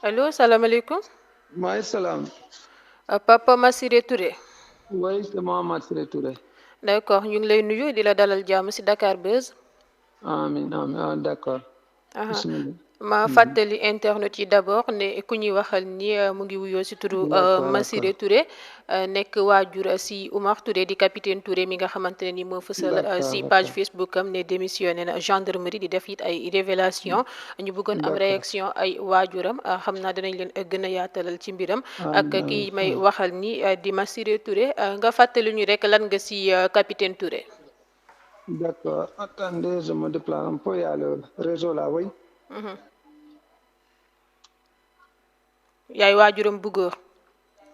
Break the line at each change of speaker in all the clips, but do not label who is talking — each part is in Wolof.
allo salaamaaleykum.
Maay salaam.
Papa Massiré Touré.
Oui, c'est Mohamed Siré Touré.
D'accord ñu ngi lay nuyu di la dalal jàmm ci Dakar Buzz.
Amin amin d'accord.
Aha.
Bismillah.
ma fàttali internet yi d'abord ne ku ñuy waxal ni mu ngi wuyoo ci turu Massiré Touré nekk waajur ci Oumar Touré di capitaine Touré mi nga xamante ne ni moo fësal ci page Facebook am ne démissionné na gendarmerie di def it ay révélation ñu bëggoon am réaction ay waajuram xam naa dinañ leen gën a yaatalal ci mbiram ak kii may waxal ni di Massiré Touré nga fàttali ñu rek lan nga ci capitaine Touré.
D'accord. Attendez, je me déplace un peu, il y a le réseau là, oui.
yaay waajuram bu góor.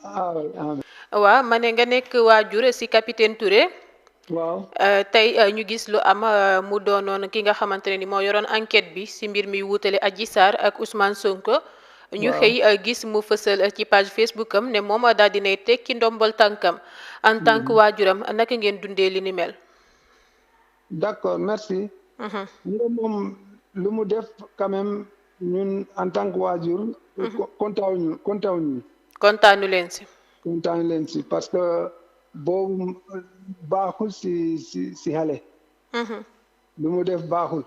Oui, amin.
waaw ma ne nga nekk waajur ci capitaine Touré.
Waaw.
tey ñu gis lu am mu doonoon ki nga xamante ne ni moo yoroon enquête bi ci mbir mi wutale Adji Sarr ak Ousmane Sonko. ñu xëy gis mu fësal ci page Facebook am ne moom daal dinay tekki ndombal tànkam en tant que waajuram naka ngeen dundee li ni mel.
D'accord, merci. Nga moom lu mu def quand même ñun en tant que waajur. kontaawuñu.
kontaanu leen ci.
kontaanu leen ci parce que boobu baaxul ci xale. lu mu def baaxul.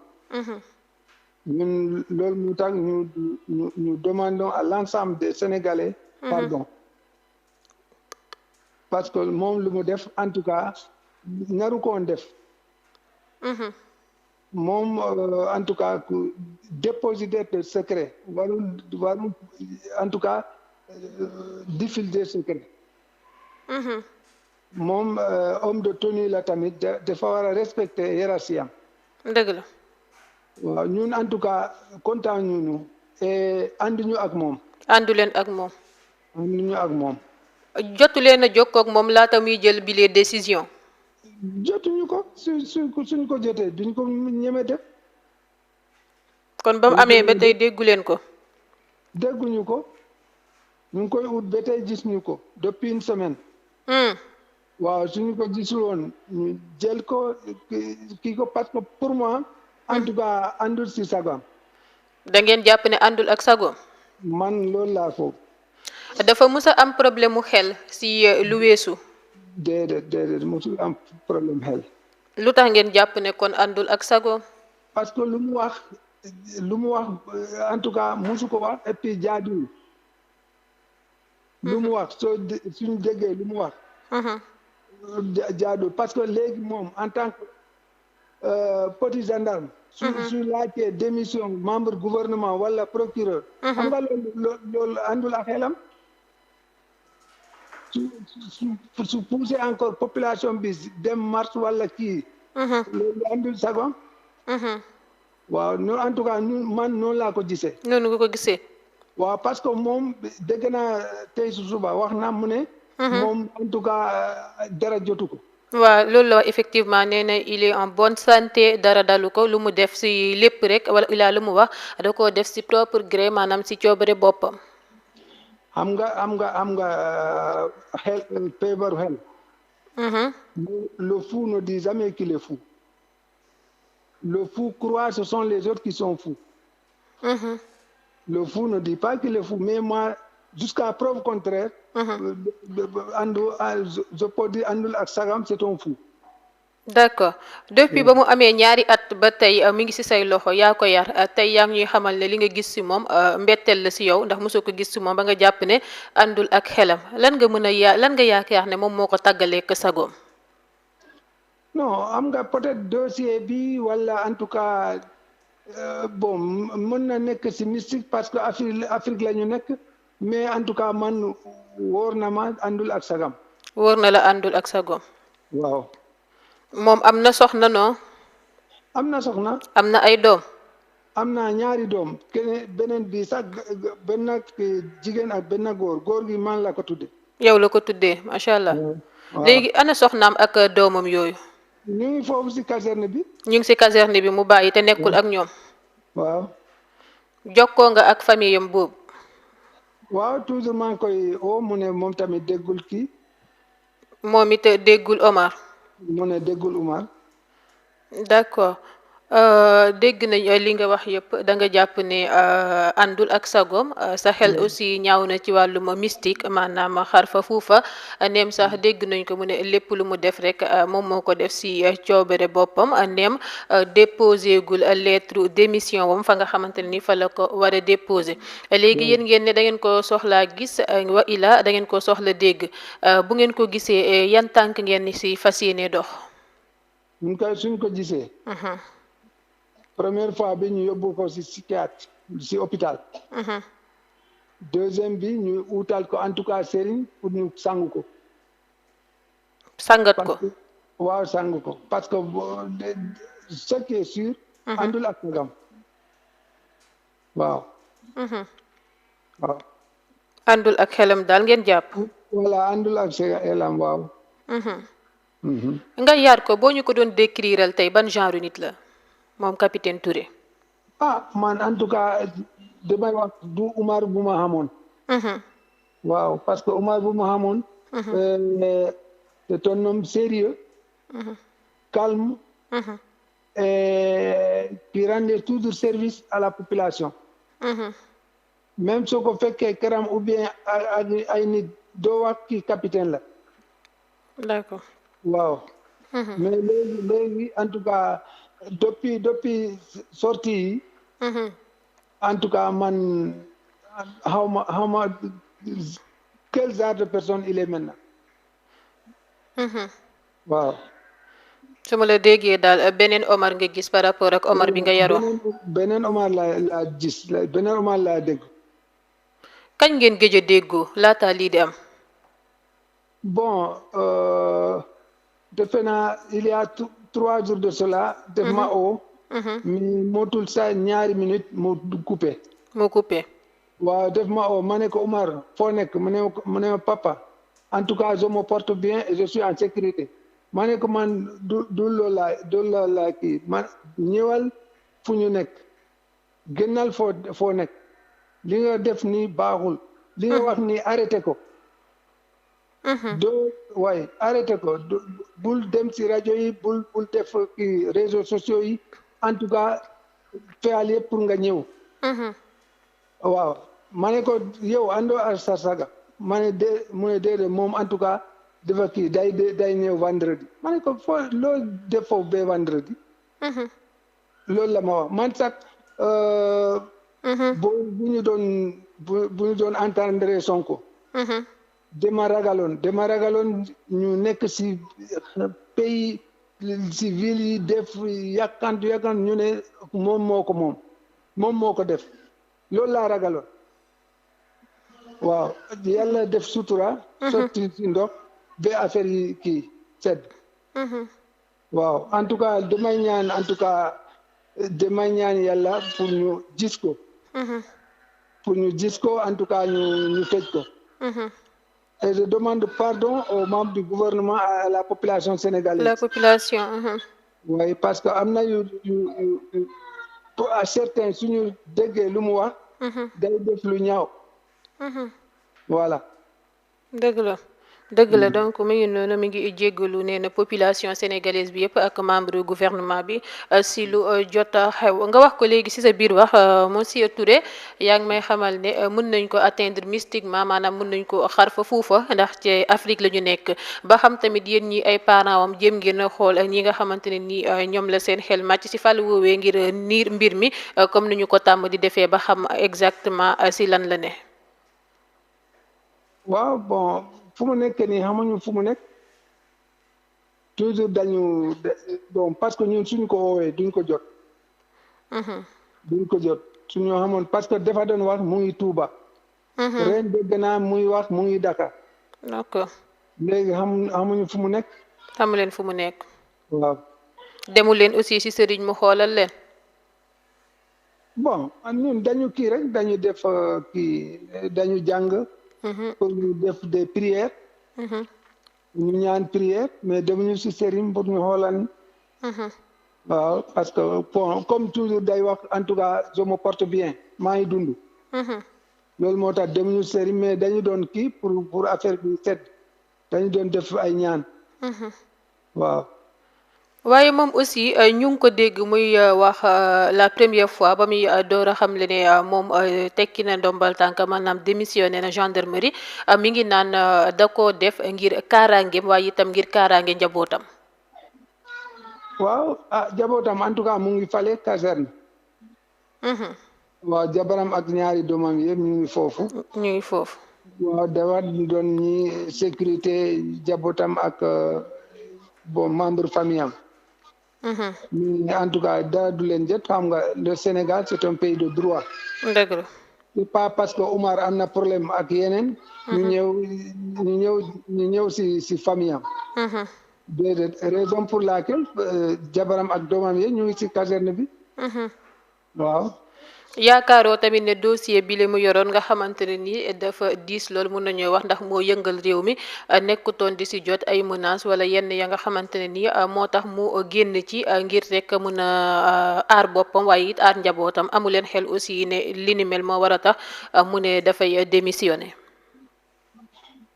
ñun loolu mu tax ñu demandons à l'ensemble des Sénégalais pardon parce que moom lu mu def en tout cas naru koon def. moom en tout cas dépositaire de secret warul en tout cas diffuser secret. moom homme de tenue la tamit dafa war a respecter hiérarchie am.
dëgg la.
waaw ñun en tout cas kontaan ñu et ànduñu ak moom.
àndu leen ak moom.
ànduñu ak moom.
jotu leen a jokkoo ak moom laata muy jël bi les décisions.
jotuñu ko suñ ko jotee duñ ko ñeme def.
kon ba mu amee ba tey déggu leen ko.
dégguñu ko ñu ngi koy ut ba tey gis ñu ko depuis une semaine. waaw suñu ko gisul woon ñu jël ko kii ko parce que pour moi. en tout cas àndul si sagoom.
da ngeen jàpp ne àndul ak sagoom.
man loolu laa foog.
dafa mus a am problème mu xel si lu weesu.
déedéet mosul am problème xel.
lu tax ngeen jàpp ne kon àndul ak sagoom.
parce que lu mu wax en tout cas mosu ko wax et puis jaaduwul. lu mu wax suñu déggee lu mu wax. jaaduwul parce que léegi moom en tant que petit gendarme. su laajtee démission membre gouvernement wala procureur. xam nga loolu àndul ak xelam. su poussé encore population bi dem marche wala kii. loolu àndul sagoom. waaw noonu en tout cas man noonu laa ko gisee.
noonu nga ko gisee.
waaw parce que moom dégg naa tey su suba wax na mu ne. moom en tout cas dara jotu ko.
waaw loolu la wax effectivement nee na il est en bonne santé dara dalu ko lu mu def ci lépp rek wala ilaa lu mu wax da koo def ci propre gré maanaam ci coobare boppam.
xam nga xel feebaru xel. Le fou ne dit jamais qu'il est fou. Le fou croit ce sont les autres qui sont fous. Le fou ne dit pas qu'il est fou mais moi jusqu'à preuve contraire. je peux dire àndul ak sagam c'est un fou.
d'accord depuis ba mu amee ñaari at ba tey mi ngi ci say loxo yaa ko yar tey yaa ngi ñuy xamal ne li nga gis ci moom mbetteel la ci yow ndax mosoo ko gis ci moom ba nga jàpp ne àndul ak xelam lan nga yaakaar ne moom moo ko tàggalee ak sagoom.
non am nga peut-être dossier bi wala en tout cas bon mën na nekk ci mystique parce que Afrique la ñu nekk mais en tout cas man wóor na ma àndul ak sagam.
wóor na la àndul ak sagoom.
waaw.
moom am na soxna non.
am na soxna.
am na ay doom.
am na ñaari doom beneen bi sax benn jigéen ak benn góor gi man la ko tuddee.
yow la ko tuddee macha allah. léegi ana soxnaam ak doomam yooyu.
ñu ngi foofu ci caserne bi.
ñu ngi ci caserne bi mu bàyyi te nekkul ak ñoom.
waaw.
jokkoo nga ak famille yam boobu.
waaw toujours maa ngi koy mu ne moom tamit déggul kii.
moom it déggul Omar.
mu ne déggul Omar.
d'accord dégg nañ li nga wax yëpp da nga jàpp ne àndul ak sagoom sa xel aussi ñaaw na ci wàllum mystique maanaam xar fa fuufa neem sax dégg nañ ko mu ne lépp lu mu def rek moom moo ko def si coobere boppam neem déposé gul lettre démission wam fa nga xamante ne ni fa la ko war a déposé léegi yéen ngeen ne da ngeen ko soxlaa gis wa ila da ngeen ko soxla dégg bu ngeen ko gisee yan tànk ngeen si fas yéene dox.
ñun kay suñ ko gisee. première fois bi ñu yóbbu ko ci psychiatre ci hôpital. deuxième bi ñu utal ko en tout cas sëriñ pour ñu sang ko.
sangat ko
waaw sang ko parce que ce qui est sûr. àndul ak sagam waaw. waaw.
àndul ak xelam daal ngeen jàpp.
voilà àndul ak xelam waaw.
nga yaar ko boo ñu ko doon décriral tey ban genre nit la. moom capitaine Touré.
man en tout cas damay wax du Umar bu ma xamoon. waaw parce que Umar bu ma xamoon. c'est un homme sérieux. calme. et qui rendait toujours service à la population. même soo ko fekkee këram ou bien ay nit doo wax kii capitaine la.
d'accord.
waaw. mais léegi en tout cas. depuis sortie yi en tout cas man xawma quel genre de personne il est maintenant. waaw.
su ma la déggee daal beneen Omar nga gis par rapport ak Omar bi nga yaroo.
beneen Omar laa gis beneen Omar laa dégg.
kañ ngeen gëj a déggoo laata lii di am.
bon defe naa il y a 3 jours de cela. def ma oo. mi motul sa ñaari minute mu coupé.
mu coupé.
waaw def ma oo ma ne ko Omar foo nekk mu ne ma papa en tout cas je me porte bien et je suis en sécurité ma ne ko man du loolu laa kii man ñëwal fu ñu nekk génnal foo nekk li nga def nii baaxul. li nga wax nii arrêté ko. doo waaye arrêté ko bul dem ci rajo yi bul def kii réseaux sociaux yi en tout cas feyal yëpp pour nga ñëw. waaw ma ne ko yow àndoo ak Sarsaga ma ne mu ne déedéet moom en tout cas dafa kii day ñëw vendredi ma ne ko loo def foofu ba vendredi. loolu la ma wax man sax bu ñu doon entendre Sonko. dama ragaloon ñu nekk ci pays ci ville yi def yàkkantu ñu ne moom moo ko def loolu laa ragaloon. waaw yàlla def sutura. sotti ci ndox ba affaire yi kii sedd. waaw en tout cas damay ñaan yàlla pour ñu gis ko. en tout cas ñu tëj ko. Et je demande pardon aux membres du gouvernement, à la population sénégalaise.
La population.
Oui, parce que am na à certains suñu déggee lu mu wax. day def lu ñaaw. Voilà.
dëgg la donc mi ngi noonu mi ngi jéggalu nee na population sénégalaise bi yëpp ak membre gouvernement bi si lu jot a xew nga wax ko léegi si sa biir wax monsieur Touré yaa ngi may xamal ne mën nañ ko atteindre mystiquement maanaam mën nañ ko xar fa fuufa ndax ci Afrique la ñu nekk ba xam tamit yéen ñi ay parents am jéem ngeen a xool ñi nga xamante ne ni ñoom la seen xel màcc si fàll woowee ngir niir mbir mi comme ni ñu ko tàmm di defee ba xam exactement si lan la ne.
waaw bon. fu mu nekk nii xamuñu fu mu nekk toujours bon parce que ñun suñ ko woowee duñ ko jot. suñu xamoon parce que dafa doon wax mu ngi Touba. ren dégg naa muy wax mu ngi Dakar.
d'accord.
léegi xamuñu fu mu nekk.
xamu leen fu mu nekk.
waaw.
demul leen aussi ci sëriñ mu xoolal leen.
bon ñun dañu kii rek dañu def dañu jàng. pour ñu def des prières. ñu ñaan prière mais demuñu ci sëriñ pour ñu xoolal. waaw parce que bon comme toujours day wax en tout cas je me porte bien maa ngi dund. loolu moo tax demuñu sëriñ mais dañu doon kii pour affaire bi set dañu doon def ay ñaan. waaw.
waaye moom aussi ñu ngi ko dégg muy wax la première fois ba muy door a xamle ne moom tekki na ndombal tànk maanaam démissionné na gendarmerie mi ngi naan da ko def ngir kaaraangeem waaye itam ngir kaaraange njabootam.
waaw njabootam en tout cas mu ngi fale caserne. waaw jabaram ak ñaari doomam yëpp ñu ngi foofu.
ñu ngi foofu.
waaw dafa doon ñi sécurité njabootam ak bon membre famille am. mais en tout cas dara du leen jot xam nga le Sénégal c'est un pays de droit.
dëgg la.
c'est pas parce que Omar am na problème ak yeneen. ñu ñëw si famille am. déedéet raison pour laquelle jabaram ak doomam yi ñu ngi ci caserne bi. waaw.
yaakaaroo tamit ne dossier bi la mu yoroon nga xamante ne ni dafa diis loolu mun nañoo wax ndax moo yëngal réew mi nekkutoon di si jot ay menaces wala yenn ya nga xamante ne ni moo tax mu génn ci ngir rek mun a aar boppam waaye it aar njabootam amu leen xel aussi ne li ni mel moo war a tax mu ne dafay démissionner.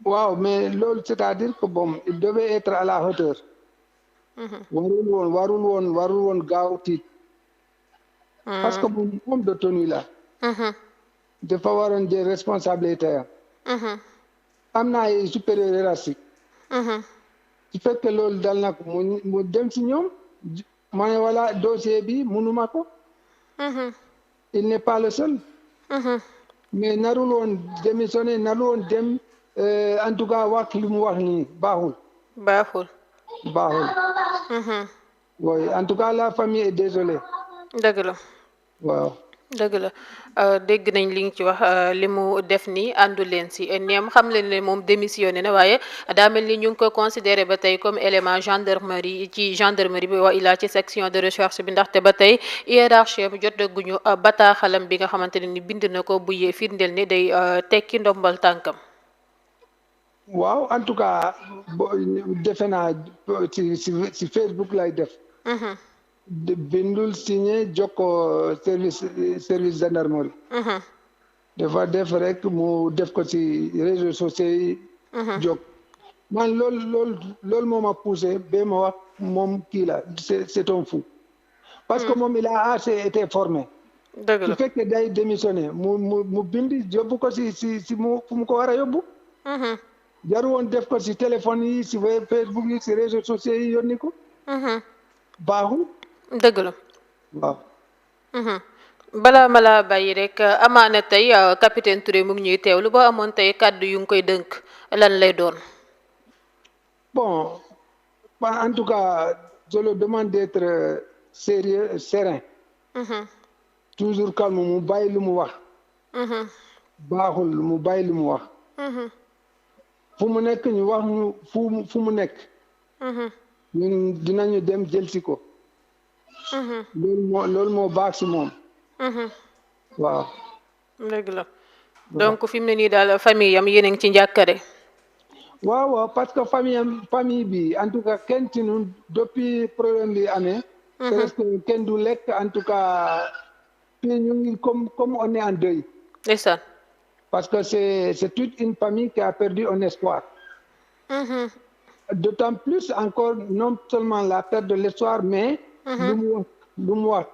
waaw mais loolu c'est-à-dire que bon il devait être à la hauteur. warul woon gaaw tiit. parce que moom de tenue la. dafa waroon jël responsabilité am na ay supérieur hiérarchique. su fekkee loolu dal na ko mu dem si ñoom ma ne voilà dossier bi mënuma ko. il n'est pas le seul. mais narul woon démissionné narul woon dem en tout cas wax li mu wax nii baaxul. oui en tout cas la famille est désolée.
dëgg la.
waaw.
dëgg la dégg nañ li nga ci wax li mu def nii àndu leen si neem xam leen ne moom démissionné na waaye daa mel ni ñu ngi ko considéré ba tey comme élément gendarmerie bi wa ilaa ci section de recherche bi ndaxte ba tey hiérarchie bi jotaguñu bataaxalam bi nga xamante ne ni bind na ko bu yee firndeel ni day tekki ndombal tànkam.
waaw en tout cas defe naa ci Facebook lay def. bindul signé jokko service gendarmerie. dafa def rek mu def ko ci réseaux sociaux yi. jokk man loolu moo ma poussé ba ma wax moom kii la c'est un fou. parce que moom il a assez été formé.
dëgg la
su fekkee day démissionné mu bind yóbbu ko si fu mu ko war a yóbbu. jaru woon def ko si téléphone yi si Facebook yi si réseaux sociaux yi yónni ko. baaxul.
dëgg la.
waaw.
balaa ma laa bàyyi rek amaana tey capitaine Touré mu ngi ñuy teewlu ba amoon tey kàddu yu ngi koy dënk lan lay doon.
bon en tout cas je le demande d'être sérieux serein. toujours calme mu bàyyi lu mu wax. baaxul mu bàyyi lu mu wax. fu mu nekk ñu wax ñu fu mu nekk. ñun dinañu dem jëlsi ko. loolu moo baax si moom. waaw.
dëgg la donc fi mu ne nii daal famille am yéen a ngi ci njàkkare.
waaw parce que famille bi en tout cas kenn ci ñun depuis problème bi amee. presque kenn du lekk en tout cas fii ñu ngi comme on est en deuil.
ndeysaan.
parce que c'est toute une famille qui a perdu un espoir. D'autant plus encore non seulement la perte de l'espoir mais. lu mu wax.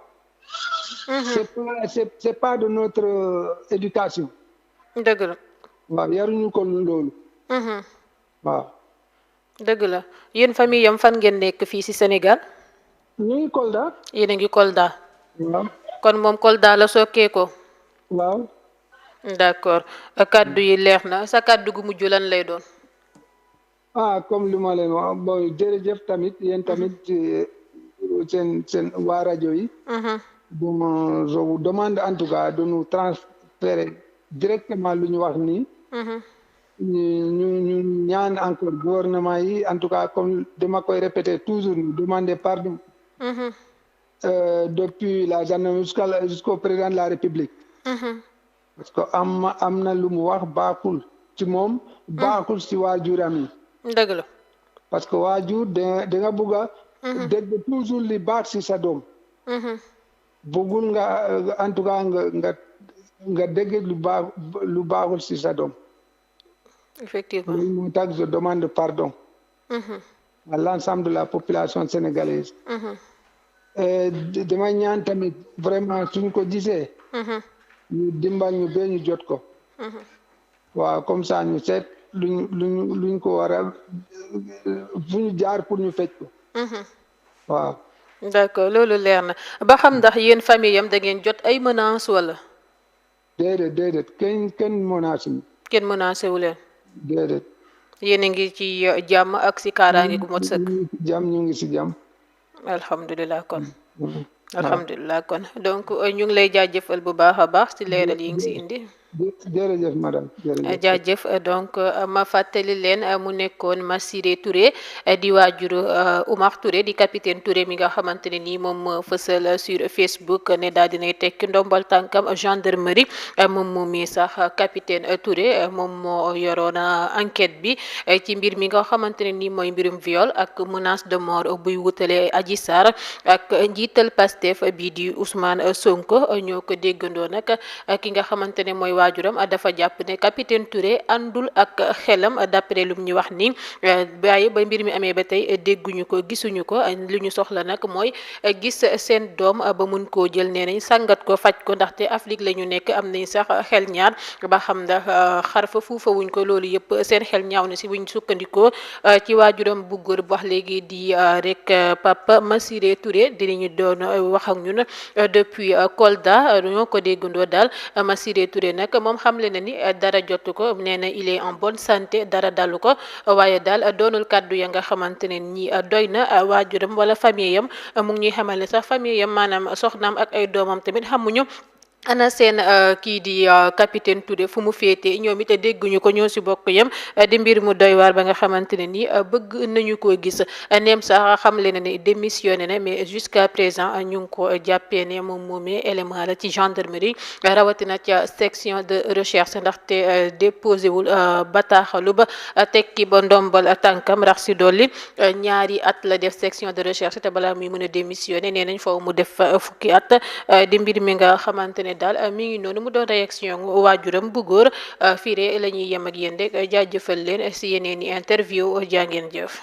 c'est pas de notre éducation.
dëgg la.
waaw yaruñu ko loolu. waaw.
dëgg la yéen famille yam fan ngeen nekk fii ci Sénégal.
ñu ngi Kolda.
yéen a ngi Kolda.
waaw.
kon moom Kolda la sokkee ko.
waaw.
d'accord kaddu yi leer na sa kaddu gu mujj lan lay doon.
comme li ma leen wax bon jërëjëf tamit yéen tamit seen waa rajo yi. bon je vous demande en tout cas de nous transférer directement lu ñu wax nii. ñu ñaan encore gouvernement yi en tout cas comme dama koy répéter toujours ñu demander pardon. depuis la gendarmerie jusqu'au président de la République. parce que am na lu mu wax baaxul ci moom. baaxul ci waajuram yi.
dëgg la.
parce que waajur da nga bëgg a. dégg toujours li baax ci sa doom. bëggul nga en tout cas nga dégg lu baaxul ci sa doom.
effectivement
loolu moo tax je demande pardon. à l'ensemble de la population sénégalaise. damay ñaan tamit vraiment suñ ko gisee. ñu dimbal ñu ba ñu jot ko. waaw comme ça ñu seet luñ ko war a fu ñu jaar pour ñu fecc ko. waaw.
d'accord loolu leer na ba xam ndax yéen famille yam da ngeen jot ay menaces wala.
déedéet kenn menacé wu.
kenn menacé wu leen.
déedéet.
yéen a ngi ci jàmm ak si kaaraange gu mot sëkk.
ñu ngi si jàmm.
alhamdulilah kon. alhamdulilah kon donc ñu ngi lay jaajëfal bu baax a baax ci leeral yi ngi si indi.
jërëjëf madame
jaajëf donc ma fàttali leen mu nekkoon Massiré Touré di waajuru Oumar Touré di capitaine Touré mi nga xamante ne nii moom fësal sur Facebook ne daal dinay tekki ndombal tànkam gendarmerie moom moom mi sax capitaine Touré moom moo yoroon enquête bi ci mbir mi nga xamante ne nii mooy mbirum viol ak menace de mort buy wutale Adji Sarr ak njiital Pastef bii di Ousmane Sonko ñoo ko déggandoo nag ki nga xamante ne mooy waajuram dafa jàpp ne capitaine Touré àndul ak xelam d'après lu ñu wax ni bàyyi ba mbir mi amee ba tey dégguñu ko gisuñu ko li ñu soxla nag mooy gis seen doom ba mun koo jël nee nañ sàngat ko faj ko ndaxte Afrique la ñu nekk am nañ sax xel ñaar ba xam ndax xarfa fuufa wuñ ko loolu yëpp seen xel ñaaw na si buñ sukkandikoo ci waajuram bu góor bu wax léegi di rek Papa Massiré Touré dinañu doon wax ak ñun depuis Kolda ñoo ko déggandoo daal Massiré Touré nag moom xamle na ni dara jotu ko nee na il est en bonne santé dara dalu ko waaye daal doonul kàddu ya nga xamante ne ñi doy na waajuram wala famille yam mu ngi ñuy xamal ne sax famille yam maanaam soxnaam ak ay doomam tamit xamuñu ana seen kii di capitaine Touré fu mu féete ñoom it dégguñu ko ñoo si bokk yam di mbir mu doy waar ba nga xamante ne ni bëgg nañu koo gis neem sax xamle na ne démissionné na mais jusqu'à présent ñu ngi ko jàppee ne moom moomee élément la ci gendarmerie rawatina ca section de recherche ndaxte déposé wul bataaxalu ba tekki ba ndombal tànkam rax si dolli ñaari at la def section de recherche te balaa muy mën a démissionné nee nañ foofu mu def fukki at di mbir mi nga xamante ne daal mi ngi noonu mu doon réaction waajuram bu góor fii la ñuy yem ak yéen rek jaajëfal leen si yeneen i interview jaa ngeen jëf.